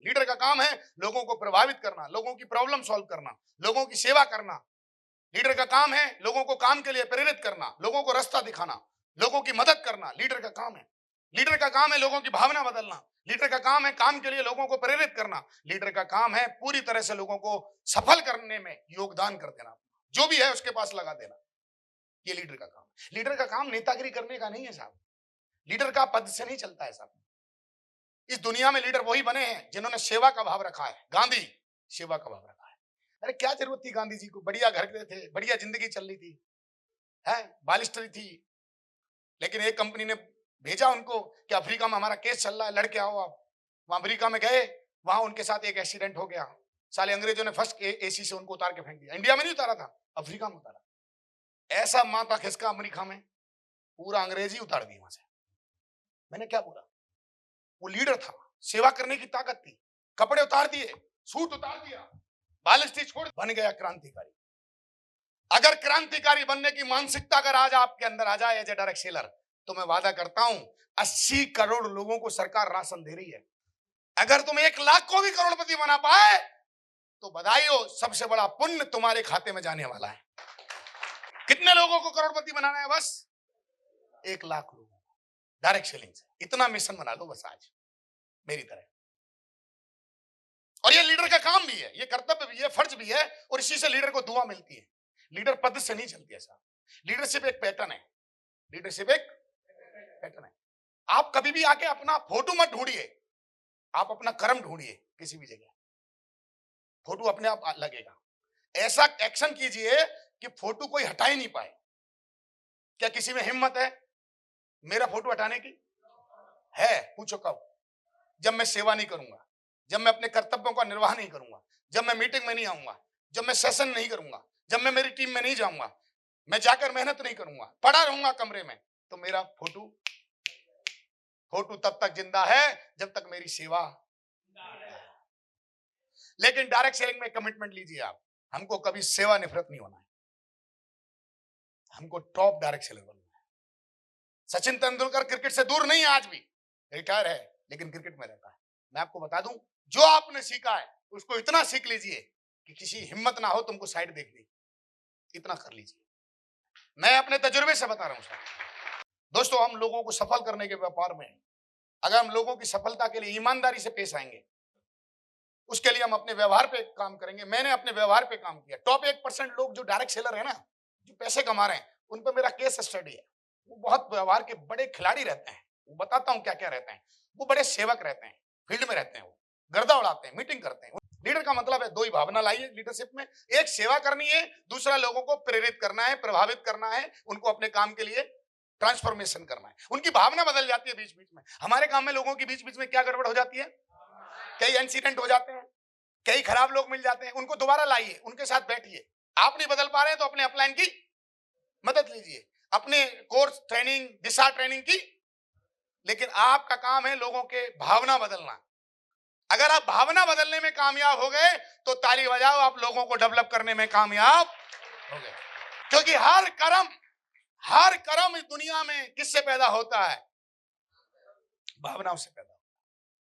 Leader का काम है लोगों को प्रभावित करना, लोगों की प्रॉब्लम सॉल्व करना, लोगों की सेवा करना। लीडर का काम है लोगों को काम के लिए प्रेरित करना, लोगों को रास्ता दिखाना, लोगों की मदद करना। लीडर का काम है। लीडर का काम है लोगों की भावना बदलना। लीडर का काम है काम के लिए लोगों को प्रेरित करना। लीडर का काम है पूरी तरह से लोगों को सफल करने में योगदान कर देना, जो भी है उसके पास लगा देना। ये लीडर का काम है। लीडर का काम नेतागिरी करने का नहीं है साहब। लीडर का पद से नहीं चलता है साहब। इस दुनिया में लीडर वही बने हैं जिन्होंने सेवा का भाव रखा है। गांधी सेवा का भाव रखा है। अरे क्या जरूरत थी गांधी जी को, बढ़िया घर के थे, बढ़िया जिंदगी चल रही थी, है बालिस्टरी थी, लेकिन एक कंपनी ने भेजा उनको कि अफ्रीका में हमारा केस चल रहा है, लड़के आओ आप। वहां अफ्रीका में गए, वहां उनके साथ एक एक्सीडेंट हो गया। साले अंग्रेजों ने फर्स्ट एसी से उनको उतार के फेंक दिया। इंडिया में नहीं उतारा था, अफ्रीका में उतारा। ऐसा माथा खिसका अमेरिका में, पूरा अंग्रेजी उतार दी वहां से। मैंने क्या बोला, वो लीडर था, सेवा करने की ताकत थी। कपड़े उतार दिए, सूट उतार दिया, बालिस्टी छोड़, बन गया क्रांतिकारी। अगर क्रांतिकारी बनने की मानसिकता अगर आज आपके अंदर आ जाए एज ए डायरेक्ट सेलर, तो मैं वादा करता हूं 80 करोड़ लोगों को सरकार राशन दे रही है। अगर तुम 1 लाख को भी करोड़पति बना पाए तो बधाई हो, सबसे बड़ा पुण्य तुम्हारे खाते में जाने वाला है। कितने लोगों को करोड़पति बनाना है? बस 1 लाख लोगों को डायरेक्ट सेलिंग से। इतना मिशन बना लो बस आज मेरी तरह। और ये लीडर का काम भी है, ये कर्तव्य भी है, फर्ज भी है, और इसी से लीडर को दुआ मिलती है। लीडर पद से नहीं चलती है साहब। लीडरशिप एक पैटर्न है। लीडरशिप एक पैटर्न है। आप कभी भी आके अपना फोटो मत ढूंढिए, आप अपना कर्म ढूंढिए। किसी भी जगह फोटो अपने आप लगेगा। ऐसा एक्शन कीजिए कि फोटो कोई हटा ही नहीं पाए। क्या किसी में हिम्मत है मेरा फोटो हटाने की? है? पूछो कब? जब मैं सेवा नहीं करूंगा, जब मैं अपने कर्तव्यों का निर्वाह नहीं करूंगा, जब मैं मीटिंग में नहीं आऊंगा, जब मैं सेशन नहीं करूंगा, जब मैं मेरी टीम में नहीं जाऊंगा, मैं जाकर मेहनत नहीं करूंगा, पड़ा रहूंगा कमरे में, तो मेरा फोटो तब तक जिंदा है जब तक मेरी सेवा। लेकिन डायरेक्ट सेलिंग में कमिटमेंट लीजिए आप, हमको कभी सेवा निवृत्त नहीं होना है, हमको टॉप डायरेक्ट सेलर बनना है। सचिन तेंदुलकर क्रिकेट से दूर नहीं है, आज भी रिटायर है लेकिन क्रिकेट में रहता है। मैं आपको बता दूं, जो आपने सीखा है उसको इतना सीख लीजिए कि किसी हिम्मत ना हो तुमको साइड देखने, इतना कर लीजिए। मैं अपने तजुर्बे से बता रहा हूं साहब। दोस्तों, हम लोगों को सफल करने के व्यापार में, अगर हम लोगों की सफलता के लिए ईमानदारी से पेश आएंगे, उसके लिए हम अपने व्यवहार पे काम करेंगे। मैंने अपने व्यवहार पे काम किया। टॉप 1% लोग जो डायरेक्ट सेलर है ना, जो पैसे कमा रहे हैं, उन पर मेरा केस स्टडी है। वो बहुत व्यवहार के बड़े खिलाड़ी रहते हैं। वो बताता हूं क्या क्या रहते हैं। वो बड़े सेवक रहते हैं, फील्ड में रहते हैं, वो गर्दा उड़ाते हैं, मीटिंग करते हैं। लीडर का मतलब है, दो ही भावना लाइए लीडरशिप में। एक सेवा करनी है, दूसरा लोगों को प्रेरित करना है, प्रभावित करना है, उनको अपने काम के लिए ट्रांसफॉर्मेशन करना है। उनकी भावना बदल जाती है बीच बीच में। हमारे काम में लोगों की बीच बीच में क्या गड़बड़ हो जाती है, कई इंसिडेंट हो जाते हैं, कई खराब लोग मिल जाते हैं। उनको दोबारा लाइए, उनके साथ बैठिए। आप नहीं बदल पा रहे हैं तो अपने अपलाइन की मदद लीजिए, अपने कोर्स ट्रेनिंग, दिशा ट्रेनिंग की। लेकिन आपका काम है लोगों के भावना बदलना। अगर आप भावना बदलने में कामयाब हो गए तो ताली बजाओ, आप लोगों को डेवलप करने में कामयाब हो गए। क्योंकि हर कर्म इस दुनिया में किससे पैदा होता है? भावनाओं से पैदा।